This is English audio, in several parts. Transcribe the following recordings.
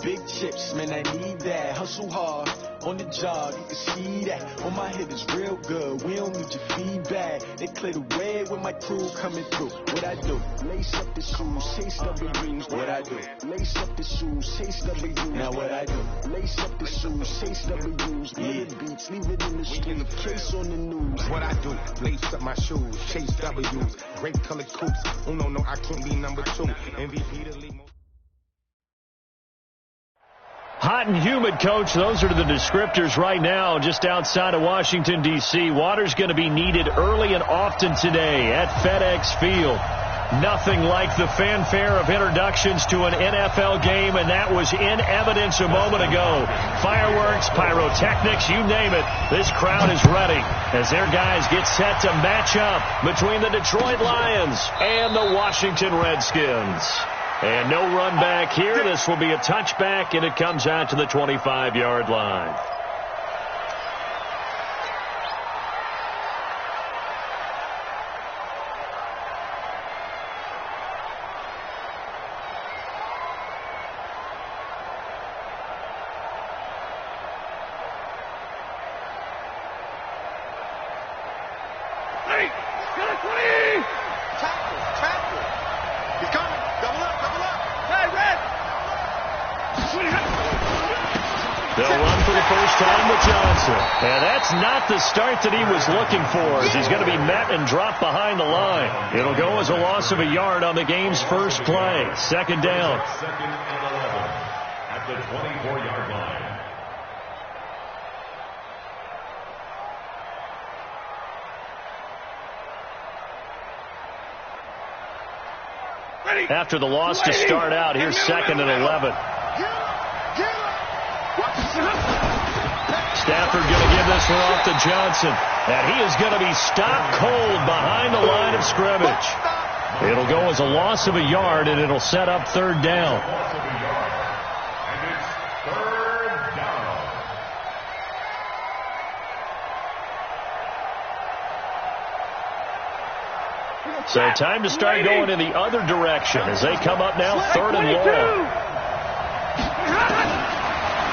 big chips, man, I need that. Hustle hard on the job, you can see that. On my hip is real good, we don't need your feedback. They clear the way with my crew coming through. What I do? Lace up the shoes, chase W's. What I do? Lace up the shoes, chase W's. Now what I do? Lace up the shoes, chase W's. Minute beats, leave it in the street, case on the news. What I do? Lace up my shoes, chase W's. Great colored coupes. Oh no, I can't be number 2. MVP to lead. Hot and humid, Coach. Those are the descriptors right now just outside of Washington, D.C. Water's going to be needed early and often today at FedEx Field. Nothing like the fanfare of introductions to an NFL game, and that was in evidence a moment ago. Fireworks, pyrotechnics, you name it. This crowd is ready as their guys get set to match up between the Detroit Lions and the Washington Redskins. And no run back here. This will be a touchback, and it comes out to the 25-yard line. And that's not the start that he was looking for, as he's going to be met and dropped behind the line. It'll go as a loss of a yard on the game's first play. Second down. Second and 11 at the 24-yard line. After the loss to start out, here's second and 11. Stafford going to give this one off to Johnson. And he is going to be stopped cold behind the line of scrimmage. It'll go as a loss of a yard, and it'll set up third down. And it's third down. So time to start going in the other direction as they come up now third and long.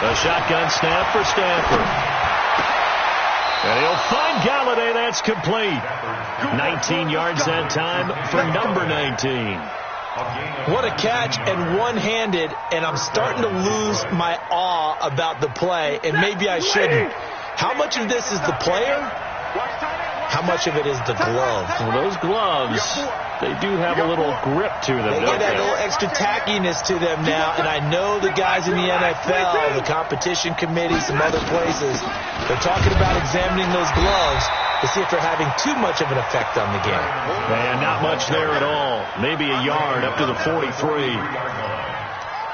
A shotgun snap for Stafford. And he'll find Galladay. That's complete. 19 yards that time for number 19. What a catch, and one-handed, and I'm starting to lose my awe about the play, and maybe I shouldn't. How much of this is the player? How much of it is the glove? Well, those gloves, they do have a little grip to them. They get that little extra tackiness to them now, and I know the guys in the NFL, the competition committee, some other places, they're talking about examining those gloves to see if they're having too much of an effect on the game. And not much there at all. Maybe a yard up to the 43.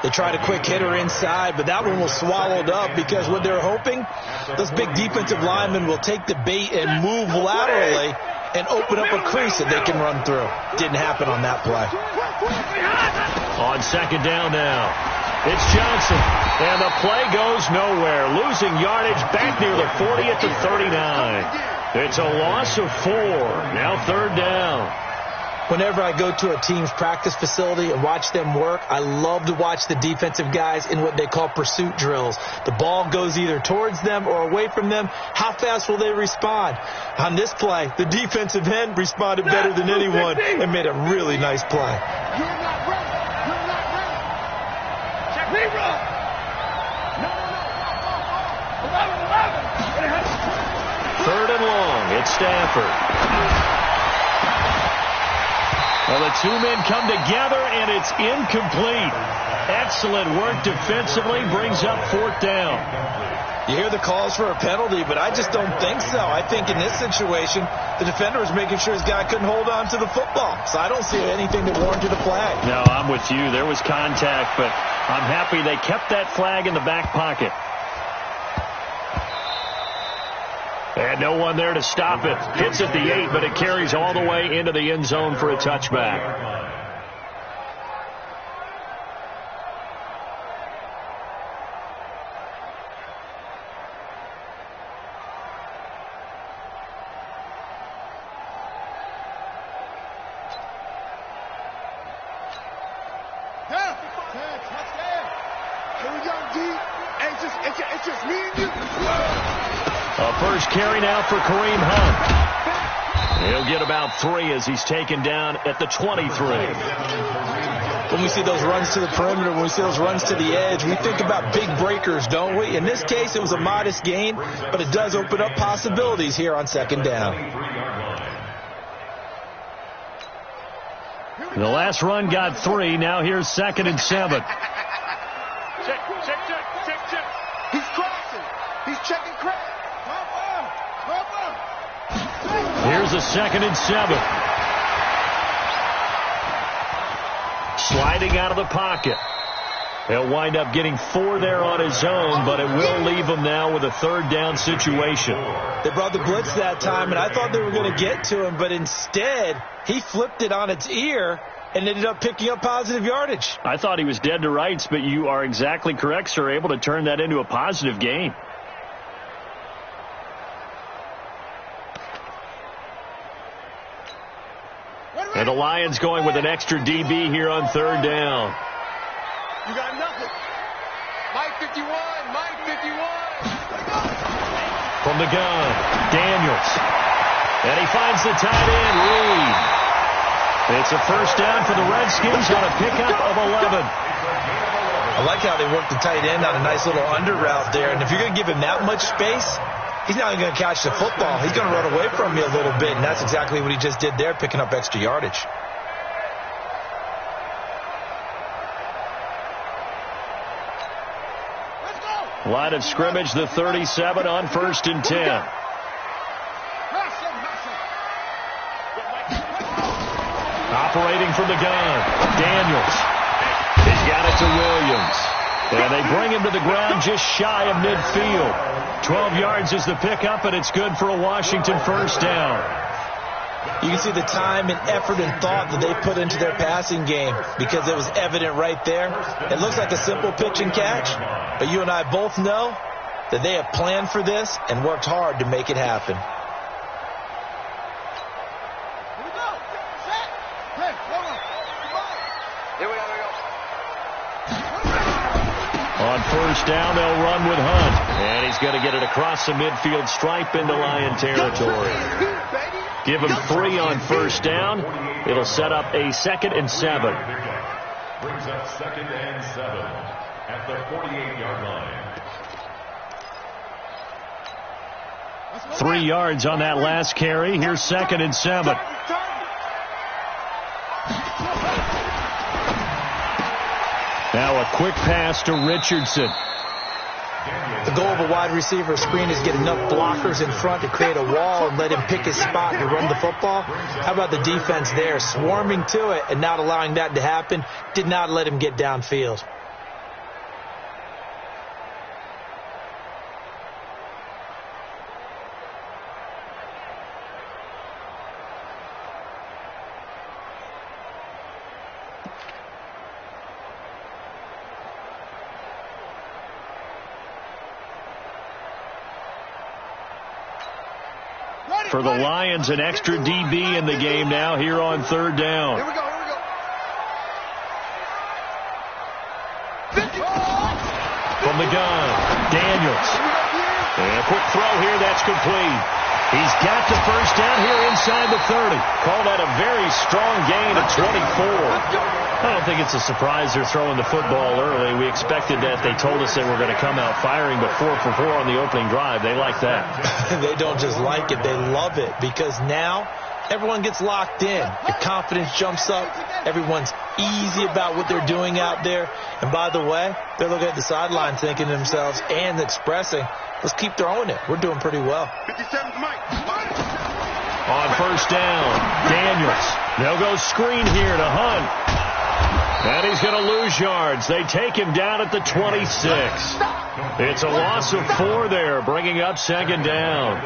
They tried a quick hitter inside, but that one was swallowed up because what they're hoping, those big defensive linemen will take the bait and move laterally and open up a crease that they can run through. Didn't happen on that play. On second down now, it's Johnson, and the play goes nowhere. Losing yardage back near the 40 at the 39. It's a loss of 4. Now third down. Whenever I go to a team's practice facility and watch them work, I love to watch the defensive guys in what they call pursuit drills. The ball goes either towards them or away from them. How fast will they respond? On this play, the defensive end responded better than anyone and made a really nice play. You're not ready. You're not ready. Check me, run. No. 11. Third and long. It's Stafford. Well, the two men come together, and it's incomplete. Excellent work defensively, brings up fourth down. You hear the calls for a penalty, but I just don't think so. I think in this situation, the defender was making sure his guy couldn't hold on to the football. So I don't see anything that warranted a flag. No, I'm with you. There was contact, but I'm happy they kept that flag in the back pocket. And no one there to stop it. Hits at the 8, but it carries all the way into the end zone for a touchback. Here we go. D. It's just me and you. A first carry now for Kareem Hunt. He'll get about 3 as he's taken down at the 23. When we see those runs to the perimeter, when we see those runs to the edge, we think about big breakers, don't we? In this case, it was a modest gain, but it does open up possibilities here on second down. The last run got 3. Now here's 2nd and 7. Check. He's crossing. He's checking crack. Here's a 2nd and 7. Sliding out of the pocket. He'll wind up getting 4 there on his own, but it will leave him now with a 3rd down situation. They brought the blitz that time, and I thought they were going to get to him, but instead, he flipped it on its ear and ended up picking up positive yardage. I thought he was dead to rights, but you are exactly correct, sir, able to turn that into a positive gain. And the Lions going with an extra DB here on 3rd down. You got nothing. Mike 51. From the gun, Daniels. And he finds the tight end, Reed. It's a first down for the Redskins on a pickup of 11. I like how they worked the tight end on a nice little under route there. And if you're going to give him that much space, he's not going to catch the football. He's going to run away from you a little bit, and that's exactly what he just did there, picking up extra yardage. Line of scrimmage, the 37 on 1st and 10. Operating from the gun, Daniels. He's got it to Williams. And they bring him to the ground just shy of midfield. 12 yards is the pickup, and it's good for a Washington first down. You can see the time and effort and thought that they put into their passing game because it was evident right there. It looks like a simple pitch and catch, but you and I both know that they have planned for this and worked hard to make it happen. On first down, they'll run with Hunt. And he's going to get it across the midfield stripe into Lion territory. Give him 3 on first down. It'll set up a 2nd and 7. Brings up 2nd and 7 at the 48-yard line. 3 yards on that last carry. Here's 2nd and 7. Now a quick pass to Richardson. The goal of a wide receiver screen is get enough blockers in front to create a wall and let him pick his spot to run the football. How about the defense there, swarming to it and not allowing that to happen? Did not let him get downfield. For the Lions, an extra DB in the game now here on 3rd down. Here we go. From the gun, Daniels. And a quick throw here, that's complete. He's got the first down here inside the 30. Call that a very strong gain of 24. I don't think it's a surprise they're throwing the football early. We expected that. They told us they were going to come out firing, but 4 for 4 on the opening drive. They like that. They don't just like it. They love it because now everyone gets locked in. The confidence jumps up. Everyone's easy about what they're doing out there. And by the way, they're looking at the sideline thinking to themselves and expressing, let's keep throwing it. We're doing pretty well. 57's Mike. On first down, Daniels. They'll go screen here to Hunt. And he's going to lose yards. They take him down at the 26. It's a loss of 4 there, bringing up 2nd down.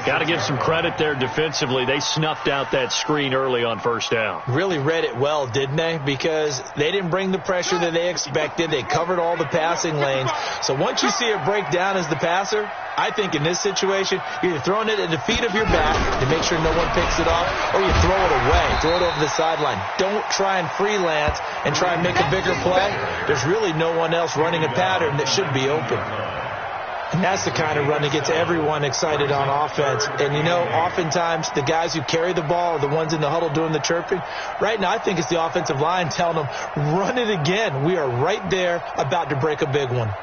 Got to give some credit there defensively. They snuffed out that screen early on first down. Really read it well, didn't they? Because they didn't bring the pressure that they expected. They covered all the passing lanes. So once you see it break down as the passer, I think in this situation, you're either throwing it at the feet of your back to make sure no one picks it off, or you throw it away, throw it over the sideline. Don't try and freelance and try and make a bigger play. There's really no one else running a pattern that should be open. And that's the kind of run that gets everyone excited on offense. And, you know, oftentimes the guys who carry the ball are the ones in the huddle doing the chirping. Right now, I think it's the offensive line telling them, run it again. We are right there about to break a big one.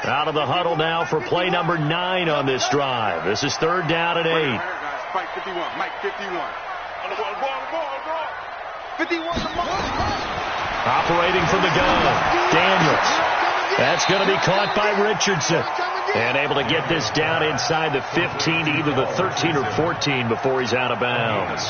Out of the huddle now for play number 9 on this drive. This is 3rd down and 8. Mike 51. Mike 51. 51. Operating from the gun, Daniels. That's going to be caught by Richardson. And able to get this down inside the 15 to either the 13 or 14 before he's out of bounds.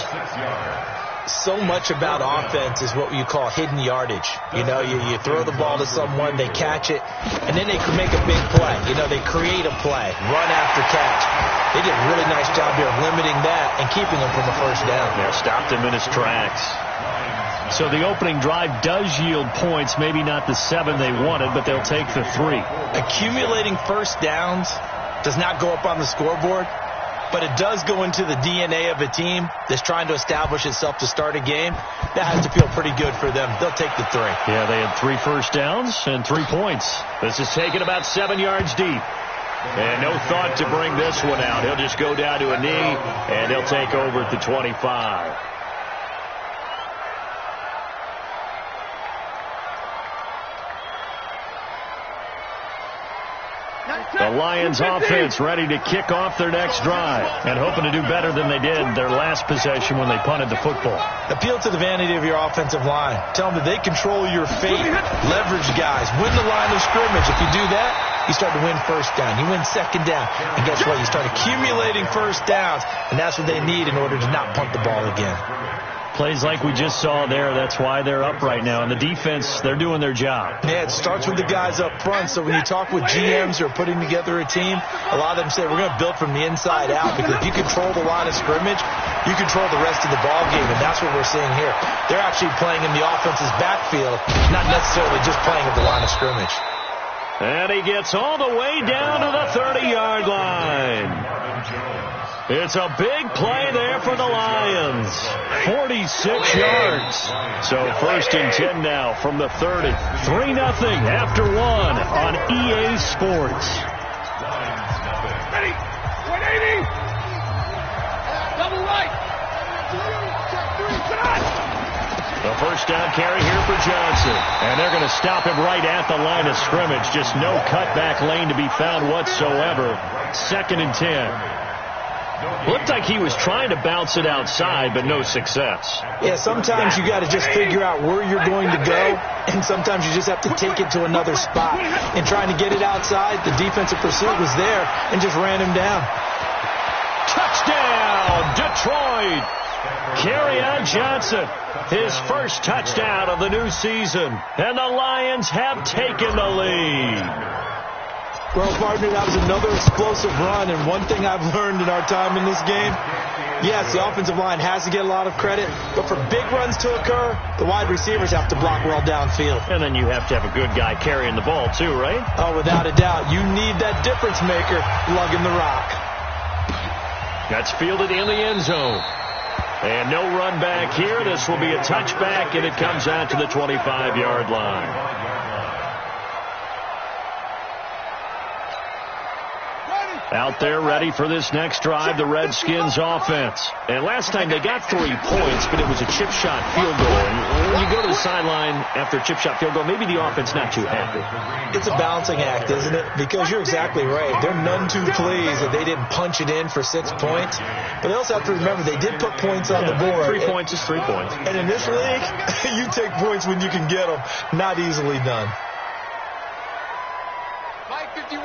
So much about offense is what you call hidden yardage. You know, you throw the ball to someone, they catch it, and then they can make a big play. You know, they create a play, run after catch. They did a really nice job here of limiting that and keeping him from the first down. Yeah, stopped him in his tracks. So the opening drive does yield points, maybe not the 7 they wanted, but they'll take the 3. Accumulating first downs does not go up on the scoreboard, but it does go into the DNA of a team that's trying to establish itself to start a game. That has to feel pretty good for them. They'll take the 3. Yeah, they had 3 first downs and 3 points. This is taken about 7 yards deep. And no thought to bring this one out. He'll just go down to a knee, and he'll take over at the 25. The Lions offense ready to kick off their next drive and hoping to do better than they did their last possession when they punted the football. Appeal to the vanity of your offensive line. Tell them that they control your fate. Leverage guys. Win the line of scrimmage. If you do that, you start to win first down. You win second down. And guess what? You start accumulating first downs, and that's what they need in order to not punt the ball again. Plays like we just saw there, that's why they're up right now. And the defense, they're doing their job. Yeah, it starts with the guys up front. So when you talk with GMs who are putting together a team, a lot of them say we're going to build from the inside out, because if you control the line of scrimmage, you control the rest of the ball game, and that's what we're seeing here. They're actually playing in the offense's backfield, not necessarily just playing at the line of scrimmage. And he gets all the way down to the 30-yard line. It's a big play there for the Lions. 46 yards. So 1st and 10 now from the 30. 3-0 after 1 on EA Sports. Ready. 180. Double right. The first down carry here for Johnson. And they're going to stop him right at the line of scrimmage. Just no cutback lane to be found whatsoever. 2nd and 10. Looked like he was trying to bounce it outside, but no success. Yeah, sometimes you got to just figure out where you're going to go, and sometimes you just have to take it to another spot. And trying to get it outside, the defensive pursuit was there and just ran him down. Touchdown, Detroit! Kerryon Johnson, his first touchdown of the new season, and the Lions have taken the lead. Well, partner, that was another explosive run, and one thing I've learned in our time in this game, yes, the offensive line has to get a lot of credit, but for big runs to occur, the wide receivers have to block well downfield. And then you have to have a good guy carrying the ball too, right? Oh, without a doubt. You need that difference maker lugging the rock. That's fielded in the end zone. And no run back here. This will be a touchback, and it comes out to the 25-yard line. Out there ready for this next drive, the Redskins offense. And last time they got 3 points, but it was a chip shot field goal. And when you go to the sideline after a chip shot field goal, maybe the offense not too happy. It's a balancing act, isn't it? Because you're exactly right. They're none too pleased that they didn't punch it in for 6 points. But they also have to remember they did put points on the board. 3 points is 3 points. And in this league, you take points when you can get them. Not easily done. Mike 51.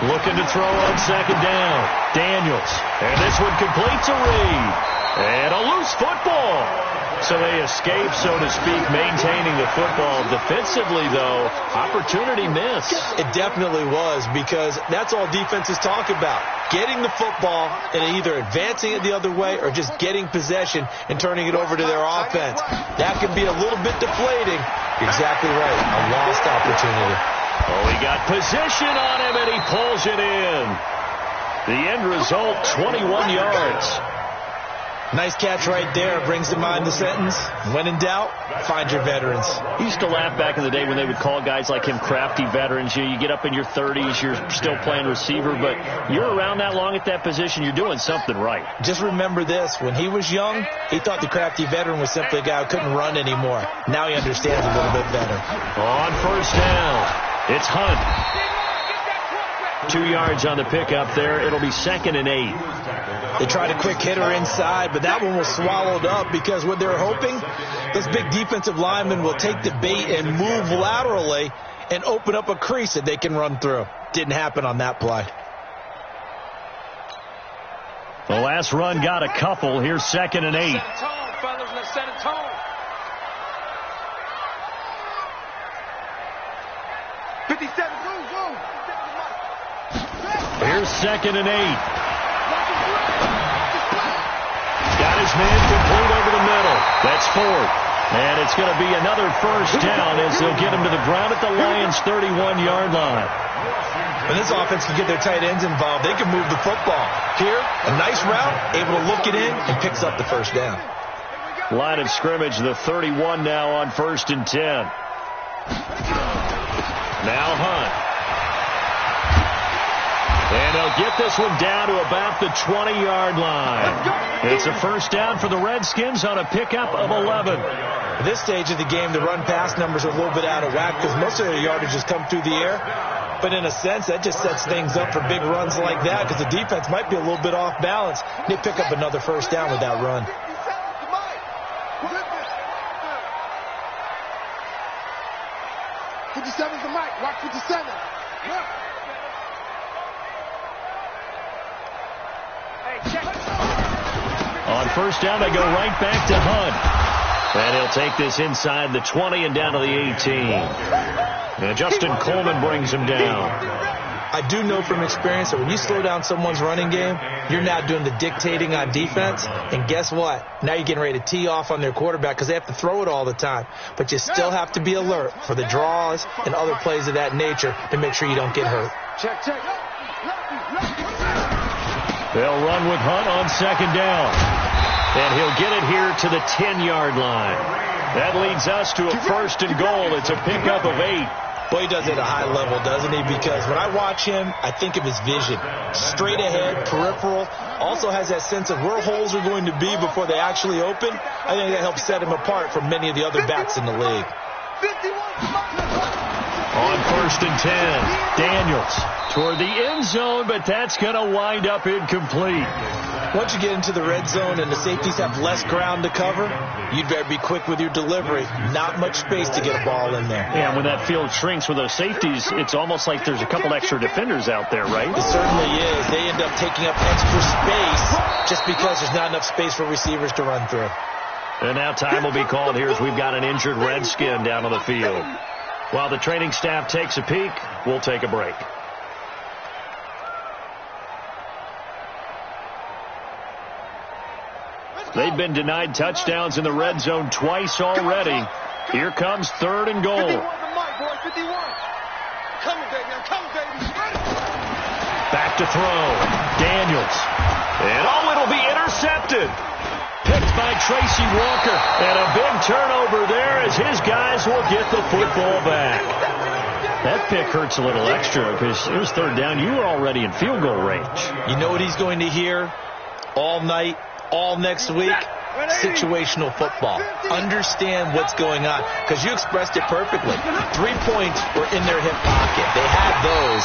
Looking to throw on 2nd down. Daniels. And this one completes a read. And a loose football. So they escape, so to speak, maintaining the football. Defensively, though, opportunity missed. It definitely was, because that's all defenses talk about. Getting the football and either advancing it the other way or just getting possession and turning it over to their offense. That can be a little bit deflating. You're exactly right. A lost opportunity. Oh, he got position on him, and he pulls it in. The end result, 21 yards. Nice catch right there. Brings to mind the sentence, when in doubt, find your veterans. He used to laugh back in the day when they would call guys like him crafty veterans. You get up in your 30s, you're still playing receiver, but you're around that long at that position, you're doing something right. Just remember this. When he was young, he thought the crafty veteran was simply a guy who couldn't run anymore. Now he understands a little bit better. On first down, it's Hunt. 2 yards on the pickup there. It'll be 2nd and 8. They tried a quick hitter inside, but that one was swallowed up because what they're hoping, this big defensive lineman will take the bait and move laterally and open up a crease that they can run through. Didn't happen on that play. The last run got a couple. Here's 2nd and 8. Set a tone, fellas. Let's set a tone. 57, move. Here's 2nd and 8. Got his man complete over the middle. That's 4th. And it's going to be another first down as they'll get him to the ground at the Lions' 31-yard line. When this offense can get their tight ends involved, they can move the football. Here, a nice route, able to look it in, and picks up the first down. Line of scrimmage, the 31 now on 1st and 10. Now Hunt. And they'll get this one down to about the 20-yard line. It's a first down for the Redskins on a pickup of 11. At this stage of the game, the run-pass numbers are a little bit out of whack because most of their yardage has come through the air. But in a sense, that just sets things up for big runs like that because the defense might be a little bit off balance. They pick up another first down with that run. 57's the mic. Watch 57. On first down, they go right back to Hunt. And he'll take this inside the 20 and down to the 18. And Justin Coleman brings him down. I do know from experience that when you slow down someone's running game, you're now doing the dictating on defense. And guess what? Now you're getting ready to tee off on their quarterback because they have to throw it all the time. But you still have to be alert for the draws and other plays of that nature to make sure you don't get hurt. Check. They'll run with Hunt on 2nd down. And he'll get it here to the 10-yard line. That leads us to a 1st and goal. It's a pickup of 8. Boy, he does it at a high level, doesn't he? Because when I watch him, I think of his vision. Straight ahead, peripheral. Also has that sense of where holes are going to be before they actually open. I think that helps set him apart from many of the other backs in the league. On 1st and 10, Daniels toward the end zone, but that's going to wind up incomplete. Once you get into the red zone and the safeties have less ground to cover, you'd better be quick with your delivery. Not much space to get a ball in there. Yeah, when that field shrinks with those safeties, it's almost like there's a couple extra defenders out there, right? It certainly is. They end up taking up extra space just because there's not enough space for receivers to run through. And now time will be called here as we've got an injured Redskin down on the field. While the training staff takes a peek, we'll take a break. They've been denied touchdowns in the red zone twice already. Here comes 3rd and goal. 51 the mic, boy. 51. Coming, baby. I'm coming, baby. Back to throw. Daniels. And it'll be intercepted. Picked by Tracy Walker. And a big turnover there as his guys will get the football back. That pick hurts a little extra because it was 3rd down. You were already in field goal range. You know what he's going to hear all night, all next week? Situational football. Understand what's going on because you expressed it perfectly. 3 points were in their hip pocket. They had those.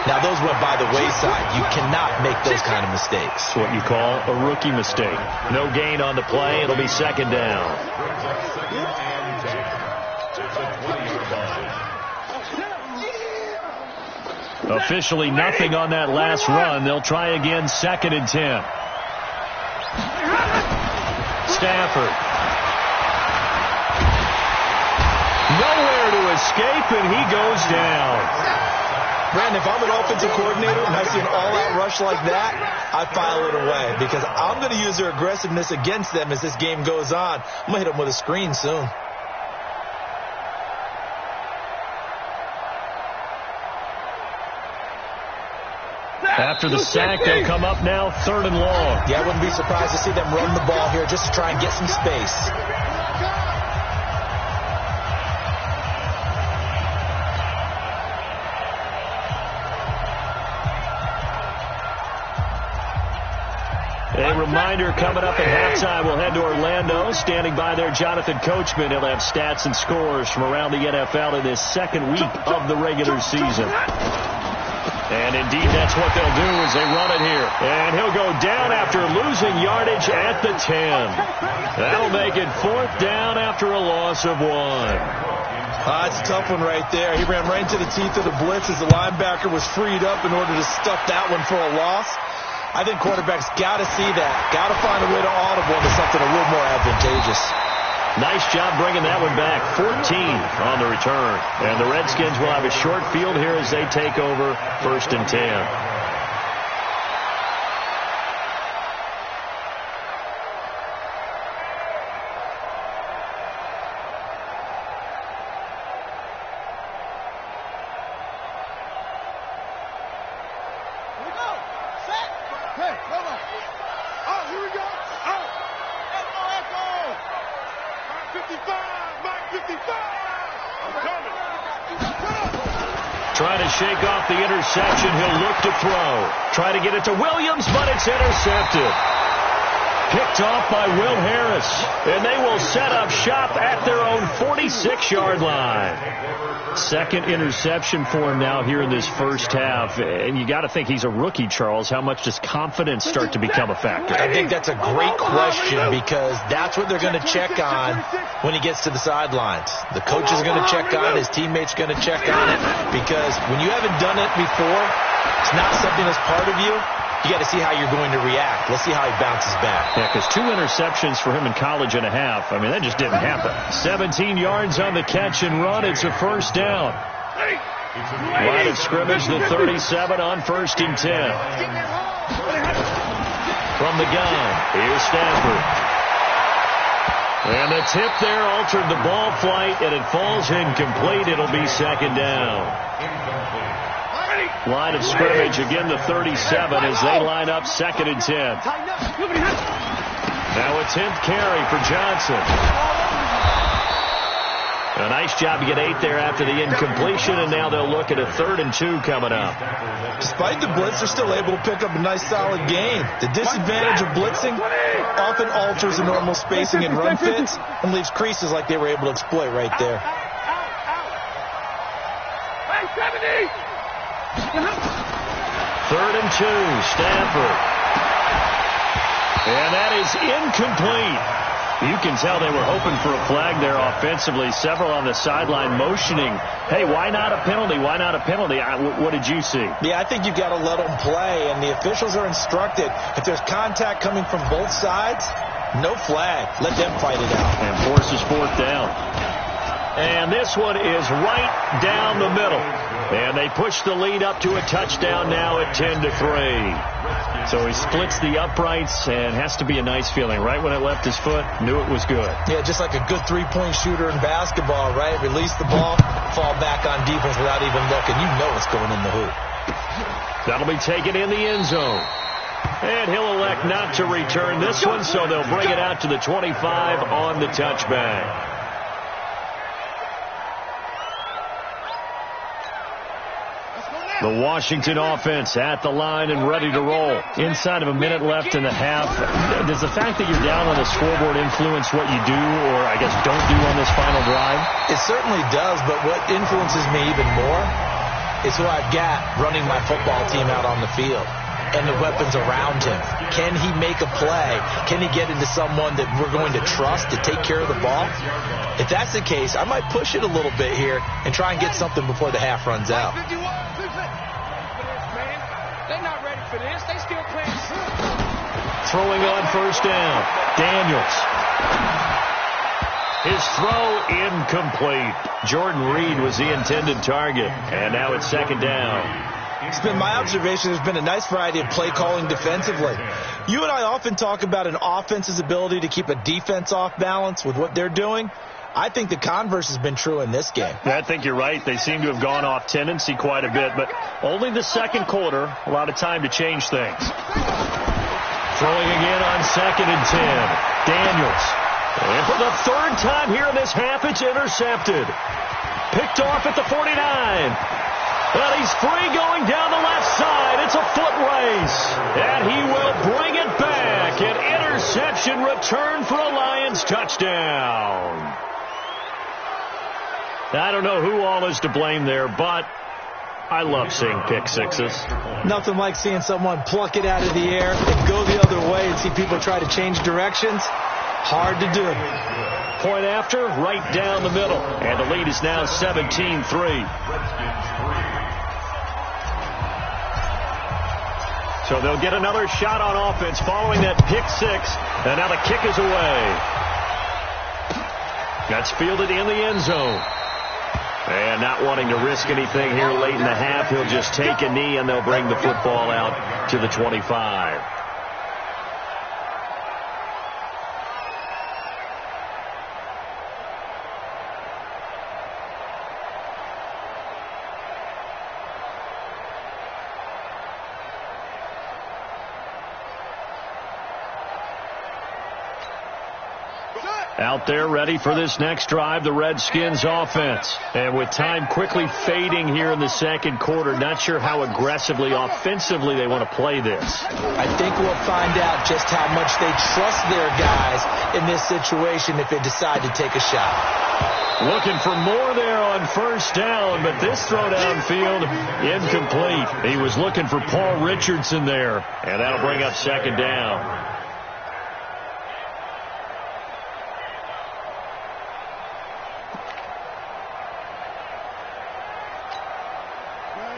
Now, those went by the wayside. You cannot make those kind of mistakes. It's what you call a rookie mistake. No gain on the play. It'll be 2nd down. Officially nothing on that last run. They'll try again, 2nd and 10. Stafford. Nowhere to escape, and he goes down. Brandon, if I'm an offensive coordinator and I see an all-out rush like that, I file it away because I'm going to use their aggressiveness against them as this game goes on. I'm going to hit them with a screen soon. After the sack, they'll come up now 3rd and long. Yeah, I wouldn't be surprised to see them run the ball here just to try and get some space. A reminder coming up at halftime, we'll head to Orlando. Standing by there, Jonathan Coachman. He'll have stats and scores from around the NFL in this second week of the regular season. And indeed, that's what they'll do as they run it here. And he'll go down after losing yardage at the 10. That'll make it 4th down after a loss of 1. It's a tough one right there. He ran right into the teeth of the blitz as the linebacker was freed up in order to stuff that one for a loss. I think quarterbacks got to see that. Got to find a way to audible into something a little more advantageous. Nice job bringing that one back. 14 on the return. And the Redskins will have a short field here as they take over 1st and 10. Trying to shake off the interception. He'll look to throw. Try to get it to Williams, but it's intercepted. Picked off by Will Harris. And they will set up shop at their own 46-yard line. 2nd interception for him now here in this first half. And you got to think he's a rookie, Charles. How much does confidence start to become a factor? I think that's a great question because that's what they're going to check on when he gets to the sidelines. The coach is going to check on it. His teammates going to check on it because when you haven't done it before, it's not something that's part of you. You got to see how you're going to react. Let's see how he bounces back. Yeah, because 2 interceptions for him in college and a half. I mean, that just didn't happen. 17 yards on the catch and run. It's a 1st down. Line of scrimmage, the 37 on 1st and 10. From the gun, here's Stafford. And the tip there altered the ball flight, and it falls incomplete. It'll be 2nd down. Line of scrimmage, again the 37 as they line up 2nd and 10. Now a 10th carry for Johnson. A nice job to get 8 there after the incompletion, and now they'll look at a 3rd and 2 coming up. Despite the blitz, they're still able to pick up a nice solid gain. The disadvantage of blitzing often alters the normal spacing and run fits and leaves creases like they were able to exploit right there. 3rd and 2, Stafford. And that is incomplete. You can tell they were hoping for a flag there offensively. Several on the sideline motioning, hey, why not a penalty? Why not a penalty? What did you see? Yeah, I think you've got to let them play, and the officials are instructed. If there's contact coming from both sides, no flag. Let them fight it out. And forces 4th down. And this one is right down the middle. And they push the lead up to a touchdown now at 10-3. So he splits the uprights, and has to be a nice feeling. Right when it left his foot, knew it was good. Yeah, just like a good three-point shooter in basketball, right? Release the ball, fall back on defense without even looking. You know it's going in the hoop. That'll be taken in the end zone. And he'll elect not to return this one, so they'll bring it out to the 25 on the touchback. The Washington offense at the line and ready to roll. Inside of a minute left in the half. Does the fact that you're down on the scoreboard influence what you do, or I guess don't do on this final drive? It certainly does, but what influences me even more is who I've got running my football team out on the field and the weapons around him. Can he make a play? Can he get into someone that we're going to trust to take care of the ball? If that's the case, I might push it a little bit here and try and get something before the half runs out. Throwing on 1st down, Daniels. His throw incomplete. Jordan Reed was the intended target, and now it's 2nd down. It's been my observation there's been a nice variety of play calling defensively. You and I often talk about an offense's ability to keep a defense off balance with what they're doing. I think the converse has been true in this game. Yeah, I think you're right. They seem to have gone off tendency quite a bit, but only the second quarter, a lot of time to change things. Throwing again on 2nd and 10. Daniels. And for the third time here in this half, it's intercepted. Picked off at the 49. And he's free going down the left side. It's a foot race. And he will bring it back. An interception return for a Lions touchdown. I don't know who all is to blame there, but I love seeing pick sixes. Nothing like seeing someone pluck it out of the air and go the other way and see people try to change directions. Hard to do. Point after, right down the middle. And the lead is now 17-3. So they'll get another shot on offense following that pick six. And now the kick is away. That's fielded in the end zone. And not wanting to risk anything here late in the half, he'll just take a knee and they'll bring the football out to the 25. Out there ready for this next drive, the Redskins offense. And with time quickly fading here in the second quarter, not sure how aggressively, offensively they want to play this. I think we'll find out just how much they trust their guys in this situation if they decide to take a shot. Looking for more there on first down, but this throw downfield incomplete. He was looking for Paul Richardson there, and that'll bring up second down.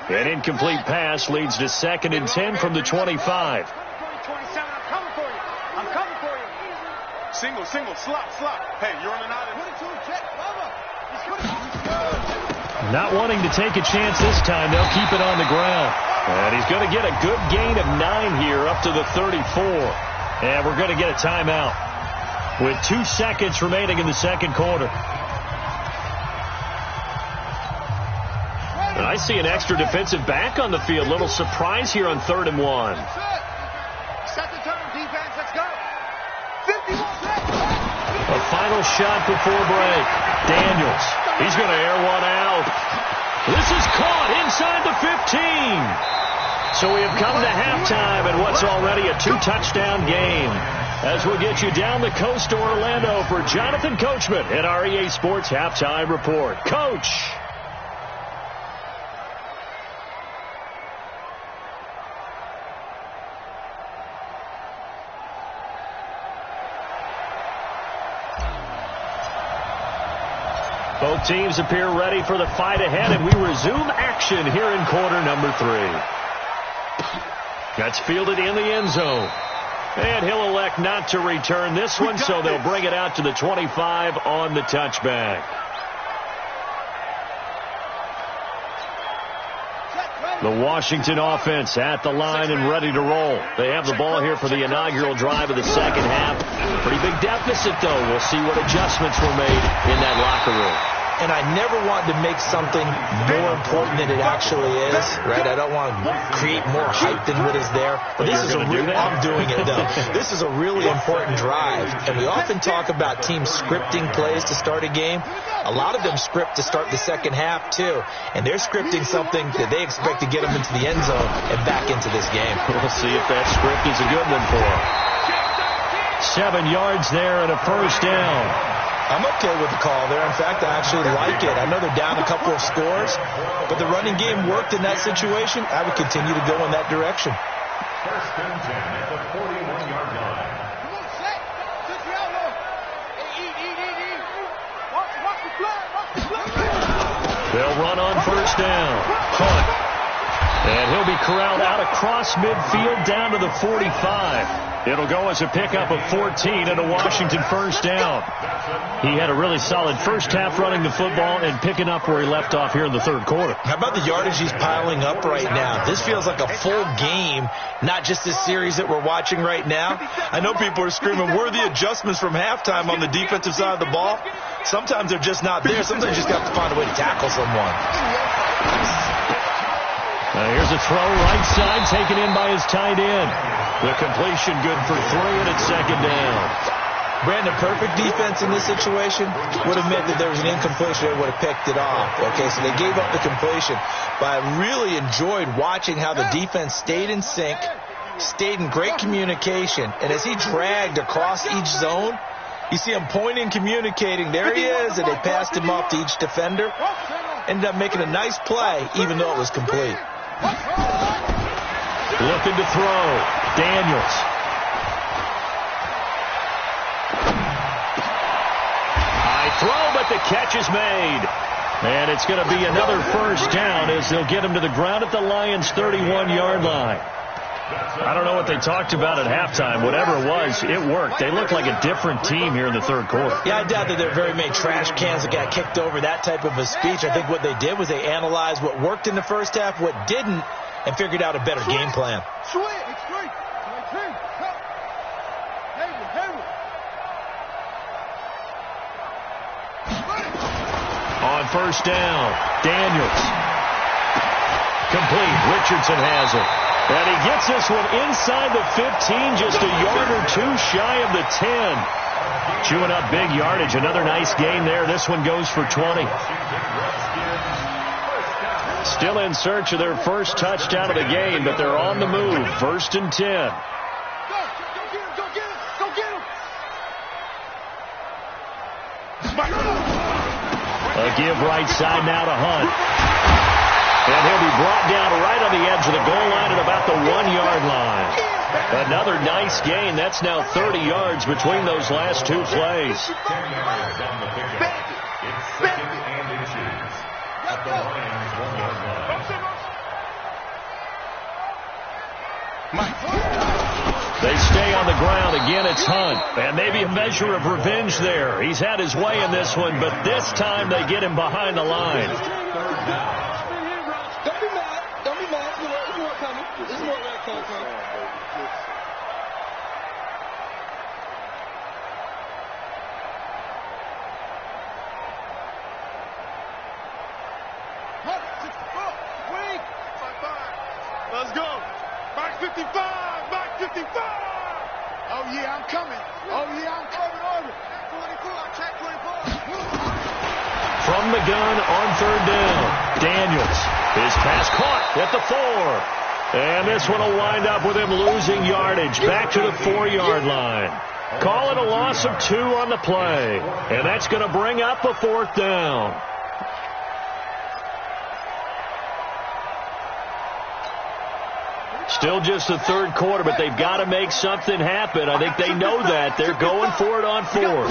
An incomplete pass leads to 2nd and 10 from the 25. I'm coming for you. I'm coming for you. Single, slot. Hey, you're on an island. Not wanting to take a chance this time, they'll keep it on the ground. And he's going to get a good gain of 9 here up to the 34. And we're going to get a timeout with 2 seconds remaining in the second quarter. And I see an extra defensive back on the field. Little surprise here on 3rd and 1. Set the turn, defense. Let's go. 51 seconds. A final shot before break. Daniels. He's going to air one out. This is caught inside the 15. So we have come to halftime in what's already a 2-touchdown game. As we'll get you down the coast to Orlando for Jonathan Coachman at our EA Sports Halftime Report. Coach. Both teams appear ready for the fight ahead, and we resume action here in quarter number 3. That's fielded in the end zone. And he'll elect not to return this one, so they'll bring it out to the 25 on the touchback. The Washington offense at the line and ready to roll. They have the ball here for the inaugural drive of the second half. Pretty big deficit, though. We'll see what adjustments were made in that locker room. And I never want to make something more important than it actually is, right? I don't want to create more hype than what is there. But this is I'm doing it, though. This is a really important drive. And we often talk about teams scripting plays to start a game. A lot of them script to start the second half, too. And they're scripting something that they expect to get them into the end zone and back into this game. We'll see if that script is a good one for them. 7 yards there and a first down. I'm okay with the call there. In fact, I actually like it. I know they're down a couple of scores, but the running game worked in that situation. I would continue to go in that direction. First and 10 at the 41-yard line. Come on, set. Set your elbow. Eat. Watch the blood. They'll run on first down. Hunt. And he'll be corralled out across midfield down to the 45. It'll go as a pickup of 14 and a Washington first down. He had a really solid first half running the football and picking up where he left off here in the third quarter. How about the yardage he's piling up right now? This feels like a full game, not just this series that we're watching right now. I know people are screaming, where are the adjustments from halftime on the defensive side of the ball? Sometimes they're just not there. Sometimes you just have to find a way to tackle someone. Here's a throw right side taken in by his tight end. The completion good for 3 and it's second down. Brandon, perfect defense in this situation would have meant that there was an incompletion and would have picked it off. Okay, so they gave up the completion. But I really enjoyed watching how the defense stayed in sync, stayed in great communication, and as he dragged across each zone, you see him pointing, communicating. There he is, and they passed him off to each defender. Ended up making a nice play, even though it was complete. Looking to throw. Daniels. High throw, but the catch is made. And it's going to be another first down as they'll get him to the ground at the Lions' 31-yard line. I don't know what they talked about at halftime. Whatever it was, it worked. They look like a different team here in the third quarter. Yeah, I doubt that there are very many trash cans that got kicked over, that type of a speech. I think what they did was they analyzed what worked in the first half, what didn't, and figured out a better game plan. On first down, Daniels. Complete. Richardson has it. And he gets this one inside the 15, just a yard or two shy of the 10. Chewing up big yardage. Another nice gain there. This one goes for 20. Still in search of their first touchdown of the game, but they're on the move. First and 10. Go get him. A give right side now to Hunt. And he'll be brought down right on the edge of the goal line at about the 1-yard line. Another nice gain. That's now 30 yards between those last two plays. It's second and inches at the Lions' 1-yard line. They stay on the ground. Again, it's Hunt. And maybe a measure of revenge there. He's had his way in this one, but this time they get him behind the line. Don't be mad. There's more coming. There's more red coming. Let's go. Back 55. Back 55. Oh, yeah, I'm coming. Over. 24. Check 24. From the gun on third down. Daniels. His pass caught at the 4. And this one will wind up with him losing yardage back to the 4-yard line. Call it a loss of 2 on the play. And that's going to bring up a 4th down. Still just the third quarter, but they've got to make something happen. I think they know that. They're going for it on 4th.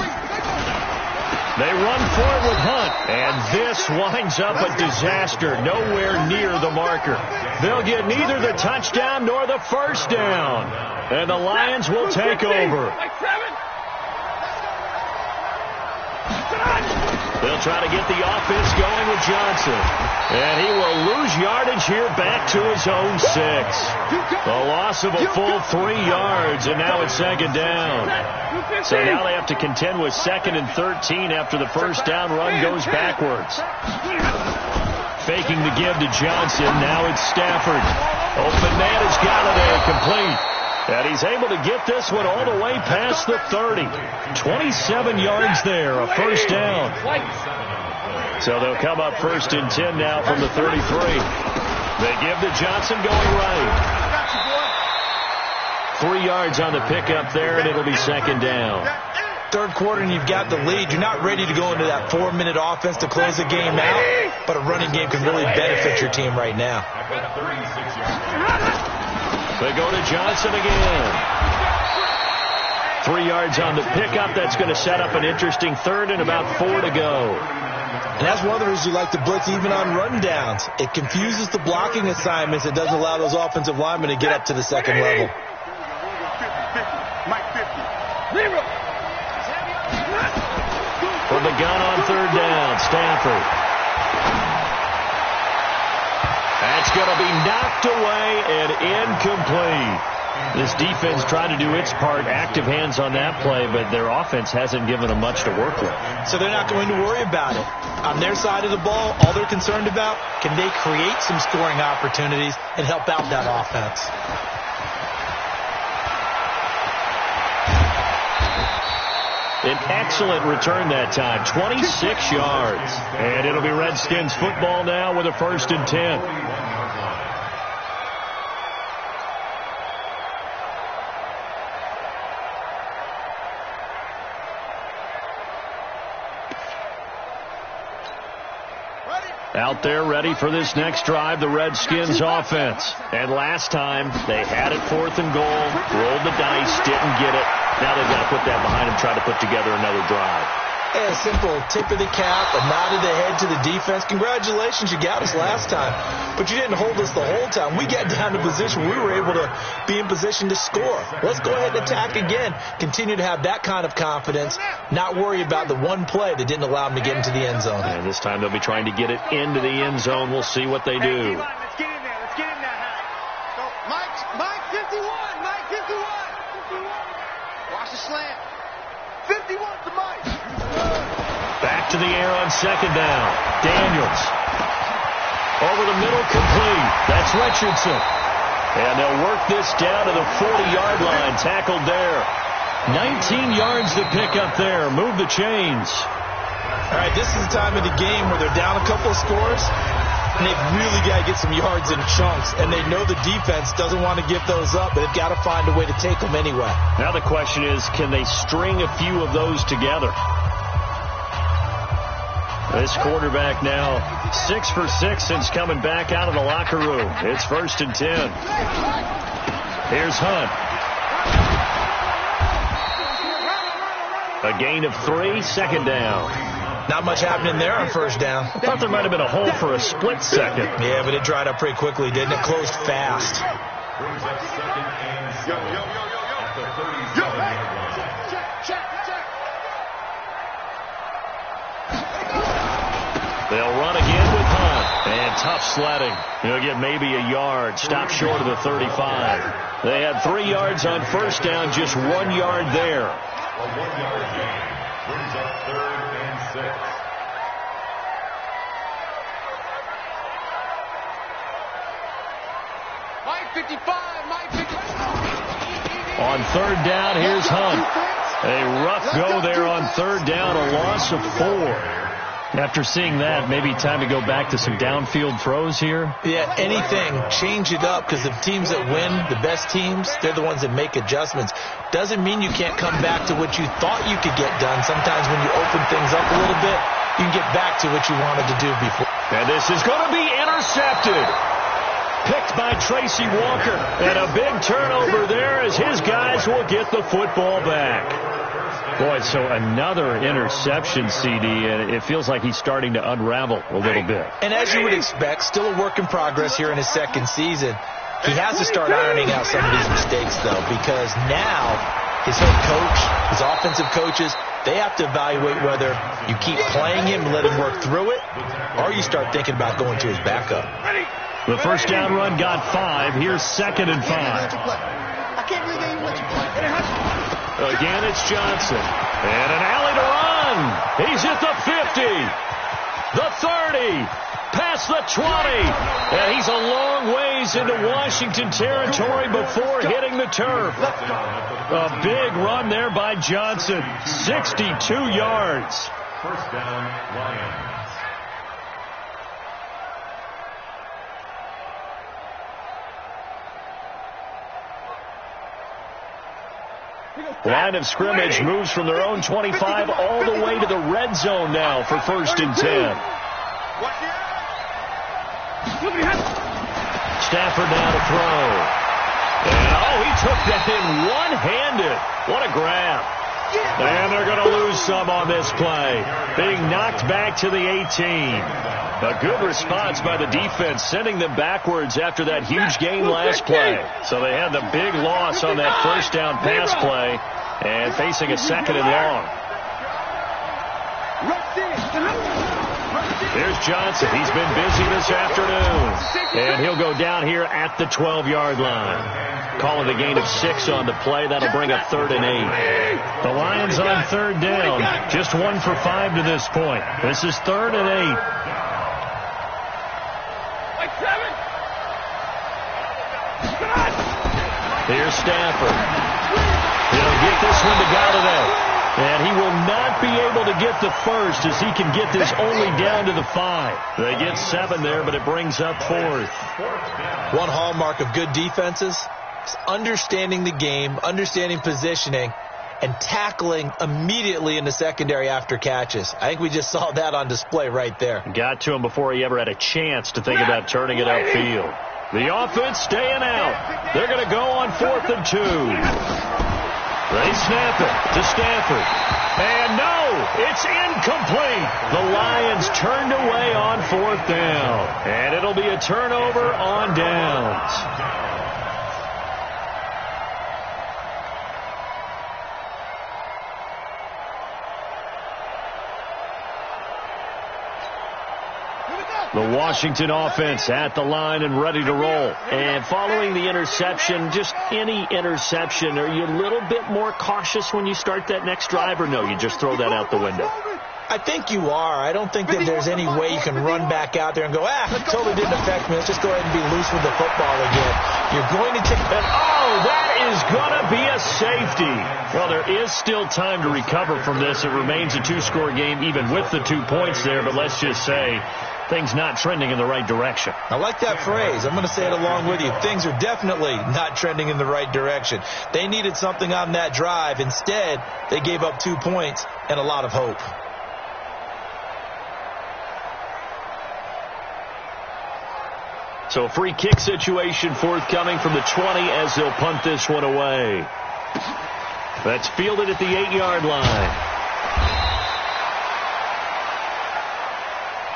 They run for it with Hunt, and this winds up a disaster, nowhere near the marker. They'll get neither the touchdown nor the first down, and the Lions will take over. They'll try to get the offense going with Johnson, and he will lose yardage here back to his own 6. A loss of a full 3 yards, and now it's second down. So now they have to contend with 2nd and 13 after the first down run goes backwards. Faking the give to Johnson. Now it's Stafford. Open man has got it complete. And he's able to get this one all the way past the 30. 27 yards there, a first down. So they'll come up first and 10 now from the 33. They give to Johnson going right. 3 yards on the pickup there, and it'll be second down. Third quarter, and you've got the lead. You're not ready to go into that 4-minute offense to close the game out, but a running game can really benefit your team right now. They go to Johnson again. 3 yards on the pickup. That's going to set up an interesting third and about 4 to go. And that's one of the reasons you like to blitz even on rundowns. It confuses the blocking assignments. It doesn't allow those offensive linemen to get up to the second level. From the gun on third down, Stafford. That's going to be knocked away and incomplete. This defense tried to do its part, active hands on that play, but their offense hasn't given them much to work with. So they're not going to worry about it. On their side of the ball, all they're concerned about, can they create some scoring opportunities and help out that offense? An excellent return that time, 26 yards. And it'll be Redskins football now with a 1st and 10. Out there ready for this next drive, the Redskins offense. And last time, they had it 4th and goal, rolled the dice, didn't get it. Now they've got to put that behind them, try to put together another drive. Hey, a simple tip of the cap, a nod of the head to the defense. Congratulations, you got us last time. But you didn't hold us the whole time. We got down to position. We were able to be in position to score. Let's go ahead and attack again. Continue to have that kind of confidence. Not worry about the one play that didn't allow them to get into the end zone. And this time they'll be trying to get it into the end zone. We'll see what they do. Let's get in there. Let's get in there. So, Mike 51. Mike 51. Watch the slant. 51 to Mike. Back to the air on 2nd down. Daniels. Over the middle, complete. That's Richardson. And they'll work this down to the 40-yard line. Tackled there. 19 yards to pick up there. Move the chains. All right, this is the time of the game where they're down a couple of scores, and they've really got to get some yards in chunks, and they know the defense doesn't want to give those up, but they've got to find a way to take them anyway. Now the question is, can they string a few of those together? This quarterback now 6 for 6 since coming back out of the locker room. It's 1st and 10. Here's Hunt. A gain of 3, 2nd down. Not much happening there on 1st down. I thought there might have been a hole for a split second. Yeah, but it dried up pretty quickly, didn't it? Closed fast. Brings up 2nd and 7 at the 37-yard line. Check. They'll run again with Hunt. And tough sledding. He'll get maybe a yard. Stop short of the 35. They had 3 yards on 1st down, just 1 yard there. A 1-yard gain brings up 3rd and 6. Mike 55. Mike 55. On 3rd down, here's Hunt. A rough go there on 3rd down, a loss of 4. After seeing that, maybe time to go back to some downfield throws here. Yeah, anything. Change it up, because the teams that win, the best teams, they're the ones that make adjustments. Doesn't mean you can't come back to what you thought you could get done. Sometimes when you open things up a little bit, you can get back to what you wanted to do before. And this is going to be intercepted. Picked by Tracy Walker. And a big turnover there as his guys will get the football back. Boy, so another interception, CD, and it feels like he's starting to unravel a little bit. And as you would expect, still a work in progress here in his 2nd season. He has to start ironing out some of these mistakes, though, because now his head coach, his offensive coaches, they have to evaluate whether you keep playing him and let him work through it, or you start thinking about going to his backup. The 1st down run got 5. Here's 2nd and 5. I can't really let you play. Again, it's Johnson. And an alley to run. He's at the 50. The 30. Past the 20. And he's a long ways into Washington territory before hitting the turf. A big run there by Johnson. 62 yards. 1st down, Lions. Line of scrimmage moves from their own 25 all the way to the red zone now for 1st and 10. Stafford now to throw. And, he took that in one-handed. What a grab. And they're going to lose some on this play. Being knocked back to the 18. A good response by the defense, sending them backwards after that huge gain last play. So they had the big loss on that 1st down pass play. And facing a 2nd and long. Here's Johnson. He's been busy this afternoon. And he'll go down here at the 12-yard line. Calling the gain of 6 on the play. That'll bring up 3rd and 8. The Lions on 3rd down. Just 1 for 5 to this point. This is 3rd and 8. Here's Stafford. He'll get this one to Galladay. And he will not be able to get the first as he can get this only down to the 5. They get 7 there, but it brings up 4th. One hallmark of good defenses is understanding the game, understanding positioning, and tackling immediately in the secondary after catches. I think we just saw that on display right there. Got to him before he ever had a chance to think about turning it upfield. The offense staying out. They're going to go on 4th and 2. They snap it to Stafford. And no, it's incomplete. The Lions turned away on 4th down. And it'll be a turnover on downs. The Washington offense at the line and ready to roll. And following the interception, just any interception, are you a little bit more cautious when you start that next drive, or no, you just throw that out the window? I think you are. I don't think that there's any way you can run back out there and go, it totally didn't affect me. Let's just go ahead and be loose with the football again. You're going to take that. Oh, that is going to be a safety. Well, there is still time to recover from this. It remains a 2-score game even with the 2 points there, but let's just say things not trending in the right direction. I like that phrase. I'm going to say it along with you. Things are definitely not trending in the right direction. They needed something on that drive. Instead, they gave up 2 points and a lot of hope. So a free kick situation forthcoming from the 20 as they'll punt this one away. That's fielded at the 8-yard line.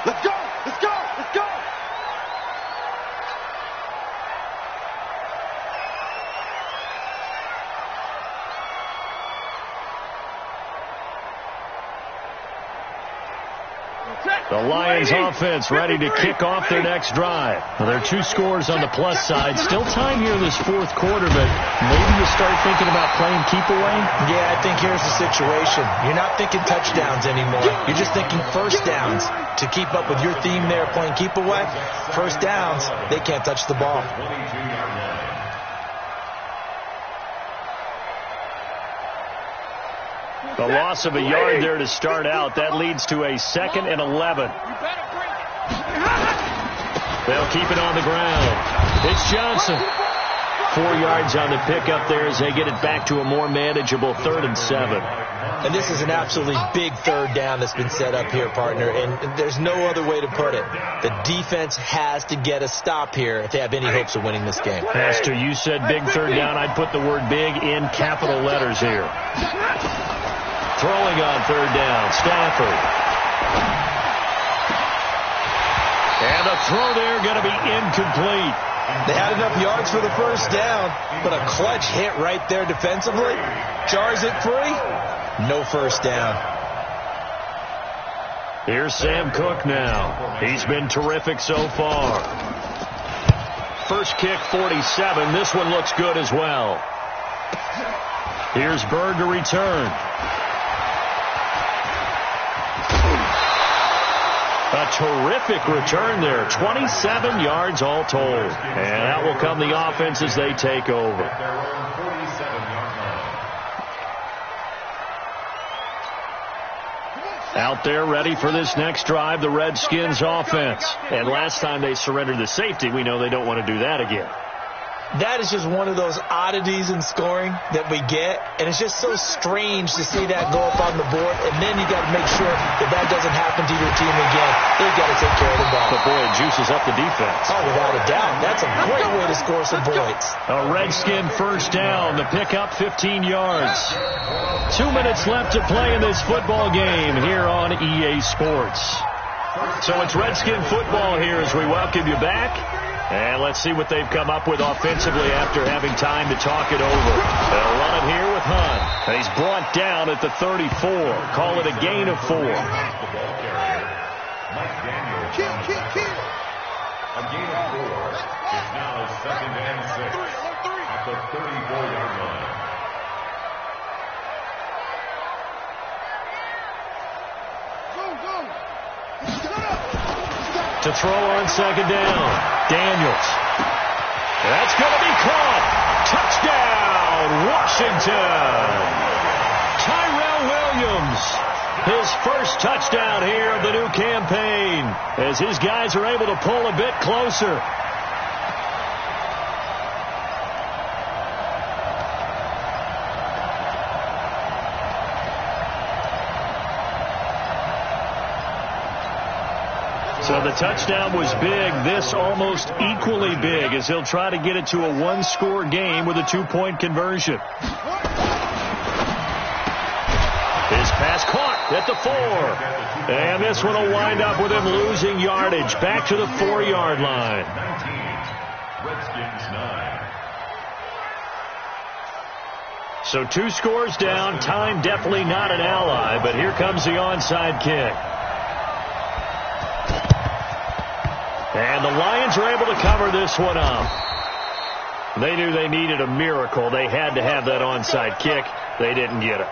Let's go! Let's go! Let's go! The Lions offense ready to kick off their next drive. Well, there are 2 scores on the plus side. Still time here in this 4th quarter, but maybe you start thinking about playing keep away? Yeah, I think here's the situation. You're not thinking touchdowns anymore. You're just thinking first downs. To keep up with your theme there, playing keep away, first downs, they can't touch the ball. The loss of a yard there to start out. That leads to a 2nd and 11. They'll keep it on the ground. It's Johnson. 4 yards on the pickup there as they get it back to a more manageable 3rd and 7. And this is an absolutely big 3rd down that's been set up here, partner. And there's no other way to put it. The defense has to get a stop here if they have any hopes of winning this game. Pastor, you said big 3rd down. I'd put the word big in capital letters here. Throwing on 3rd down, Stafford. And the throw there going to be incomplete. They had enough yards for the first down, but a clutch hit right there defensively. Jars it free. No first down. Here's Sam Cook now. He's been terrific so far. First kick, 47. This one looks good as well. Here's Bird to return. A terrific return there. 27 yards all told. And that will come the offense as they take over. Out there ready for this next drive, the Redskins offense. And last time they surrendered the safety, we know they don't want to do that again. That is just one of those oddities in scoring that we get, and it's just so strange to see that go up on the board, and then you got to make sure that that doesn't happen to your team again. They've got to take care of the ball. But boy, it juices up the defense. Oh, without a doubt. That's a great way to score some points. A Redskin first down. The pickup 15 yards. 2 minutes left to play in this football game here on EA Sports. So it's Redskin football here as we welcome you back. And let's see what they've come up with offensively after having time to talk it over. They'll run it here with Hunt. And he's brought down at the 34. Call it a gain of 4. The ball carrier, Mike Daniels. A gain of 4. It's now 2nd and 6 at the 34-yard line. To throw on 2nd down. Daniels. That's going to be caught. Touchdown, Washington. Tyrell Williams. His first touchdown here of the new campaign as his guys are able to pull a bit closer. So the touchdown was big. This almost equally big as he'll try to get it to a one-score game with a 2-point conversion. His pass caught at the 4. And this one will wind up with him losing yardage back to the 4-yard line. 19. Redskins 9. So 2 scores down. Time definitely not an ally, but here comes the onside kick. And the Lions are able to cover this one up. They knew they needed a miracle. They had to have that onside kick. They didn't get it.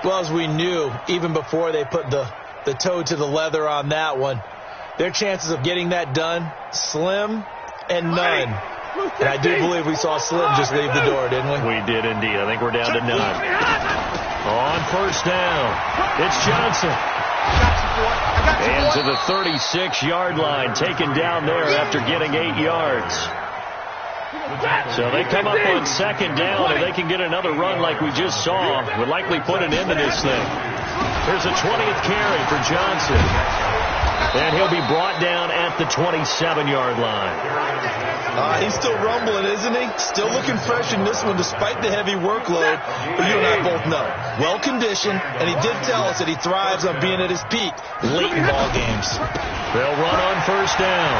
Well, as we knew, even before they put the toe to the leather on that one, their chances of getting that done, slim and none. And I do believe we saw Slim just leave the door, didn't we? We did indeed. I think we're down to none. On 1st down, it's Johnson. And to the 36-yard line, taken down there after getting 8 yards. So they come up on 2nd down, and they can get another run like we just saw. Would likely put an end to this thing. There's a 20th carry for Johnson. And he'll be brought down at the 27-yard line. He's still rumbling, isn't he? Still looking fresh in this one despite the heavy workload. But you and I both know. Well-conditioned, and he did tell us that he thrives on being at his peak late in ball games. They'll run on 1st down.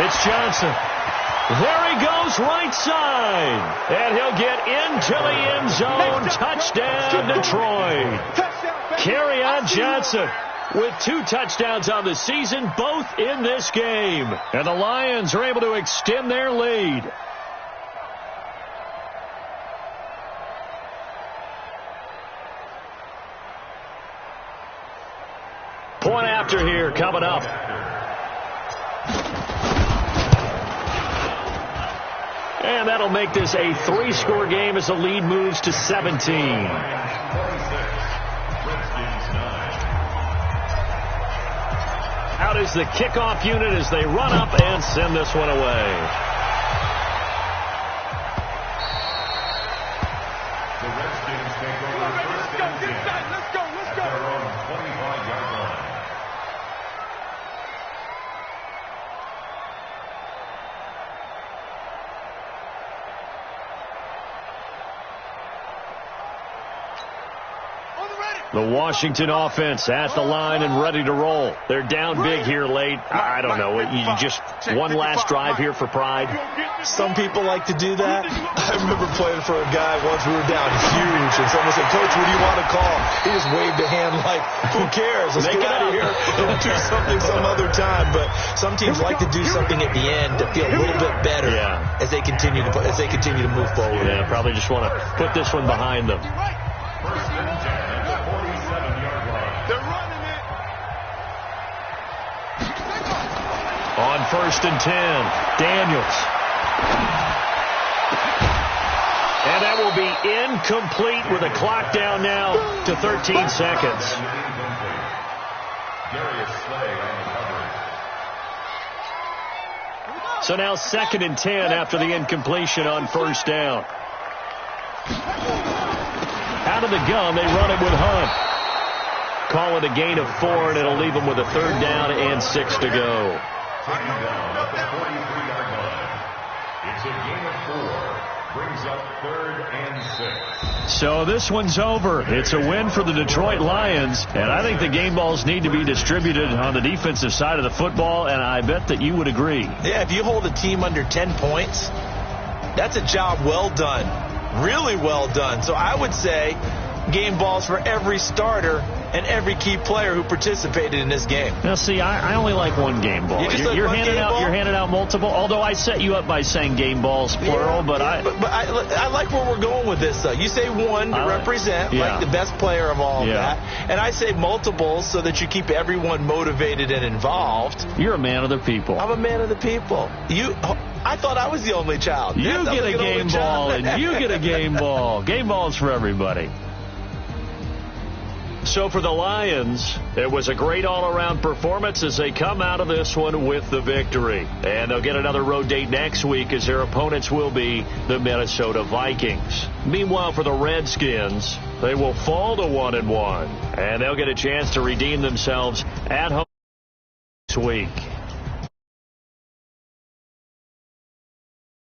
It's Johnson. There he goes, right side. And he'll get into the end zone. Touchdown, Detroit. Kerryon Johnson with 2 touchdowns on the season, both in this game. And the Lions are able to extend their lead. Point after here coming up. And that'll make this a 3-score game as the lead moves to 17. Out is the kickoff unit as they run up and send this one away. The Redskins take over 1st and 10. Let's go. At their own 25-yard line. The Washington offense at the line and ready to roll. They're down big here late. I don't know. You just one last drive here for pride. Some people like to do that. I remember playing for a guy once. We were down huge, and someone said, "Coach, what do you want to call?" He just waved a hand like, "Who cares? Let's get out of here and do something some other time." But some teams like to do something at the end to feel a little bit better as they continue to move forward. Yeah, probably just want to put this one behind them. 1st and 10 at the 47-yard line. They're running it. On 1st and 10, Daniels. And that will be incomplete with a clock down now to 13 seconds. Darius Slay on the coverage. So now 2nd and 10 after the incompletion on 1st down. Out of the gun, they run it with Hunt. Call it a gain of 4, and it'll leave them with a 3rd down and 6 to go. Taken down at the 43-yard line. It's a gain of 4. Brings up 3rd and 6. So this one's over. It's a win for the Detroit Lions, and I think the game balls need to be distributed on the defensive side of the football, and I bet that you would agree. Yeah, if you hold a team under 10 points, that's a job well done, really well done. So I would say game balls for every starter and every key player who participated in this game. Now, see, I only like one game ball. You're handing out multiple, although I set you up by saying game balls, plural, but I like where we're going with this, though. You say one to represent, like the best player of all of that, and I say multiples so that you keep everyone motivated and involved. You're a man of the people. I'm a man of the people. I thought I was the only child. You get a game ball, and you get a game ball. Game balls for everybody. So for the Lions, it was a great all-around performance as they come out of this one with the victory. And they'll get another road date next week as their opponents will be the Minnesota Vikings. Meanwhile, for the Redskins, they will fall to 1-1, and they'll get a chance to redeem themselves at home next week.